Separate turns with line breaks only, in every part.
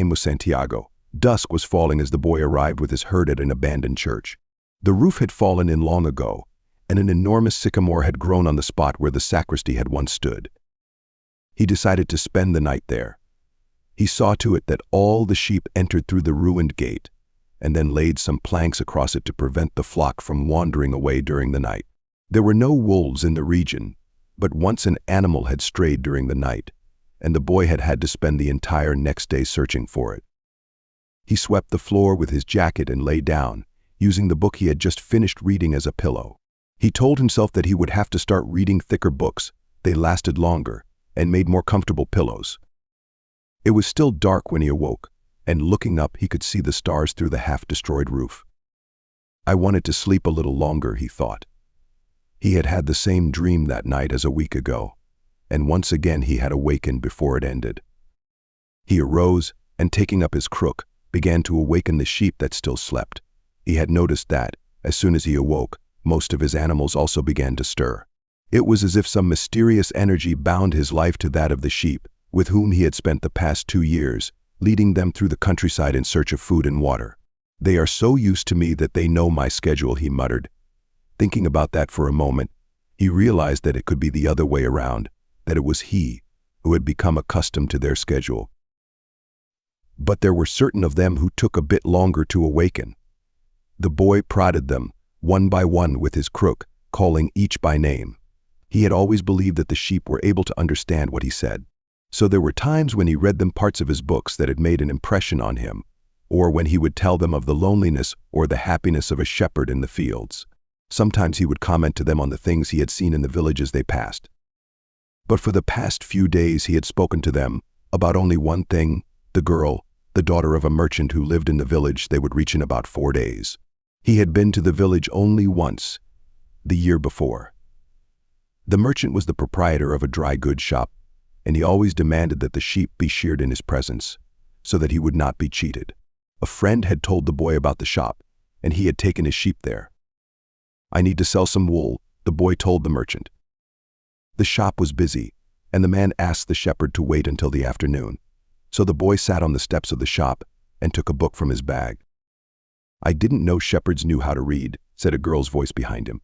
name was Santiago. Dusk was falling as the boy arrived with his herd at an abandoned church. The roof had fallen in long ago, and an enormous sycamore had grown on the spot where the sacristy had once stood. He decided to spend the night there. He saw to it that all the sheep entered through the ruined gate, and then laid some planks across it to prevent the flock from wandering away during the night. There were no wolves in the region, but once an animal had strayed during the night, and the boy had had to spend the entire next day searching for it. He swept the floor with his jacket and lay down, using the book he had just finished reading as a pillow. He told himself that he would have to start reading thicker books. They lasted longer and made more comfortable pillows. It was still dark when he awoke, and looking up he could see the stars through the half-destroyed roof. I wanted to sleep a little longer, he thought. He had had the same dream that night as a week ago, and once again he had awakened before it ended. He arose, and taking up his crook, began to awaken the sheep that still slept. He had noticed that, as soon as he awoke, most of his animals also began to stir. It was as if some mysterious energy bound his life to that of the sheep, with whom he had spent the past 2 years, leading them through the countryside in search of food and water. "They are so used to me that they know my schedule," he muttered. Thinking about that for a moment, he realized that it could be the other way around, that it was he who had become accustomed to their schedule. But there were certain of them who took a bit longer to awaken. The boy prodded them, one by one with his crook, calling each by name. He had always believed that the sheep were able to understand what he said. So there were times when he read them parts of his books that had made an impression on him, or when he would tell them of the loneliness or the happiness of a shepherd in the fields. Sometimes he would comment to them on the things he had seen in the villages they passed. But for the past few days he had spoken to them about only one thing: the girl, the daughter of a merchant who lived in the village they would reach in about 4 days. He had been to the village only once, the year before. The merchant was the proprietor of a dry goods shop, and he always demanded that the sheep be sheared in his presence, so that he would not be cheated. A friend had told the boy about the shop, and he had taken his sheep there. "I need to sell some wool," the boy told the merchant. The shop was busy, and the man asked the shepherd to wait until the afternoon. So the boy sat on the steps of the shop and took a book from his bag. "I didn't know shepherds knew how to read," said a girl's voice behind him.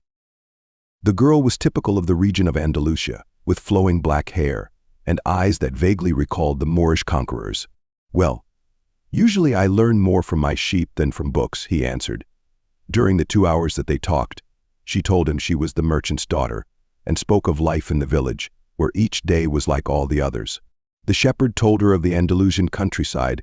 The girl was typical of the region of Andalusia, with flowing black hair and eyes that vaguely recalled the Moorish conquerors. "Well, usually I learn more from my sheep than from books," he answered. During the 2 hours that they talked, she told him she was the merchant's daughter and spoke of life in the village, where each day was like all the others. The shepherd told her of the Andalusian countryside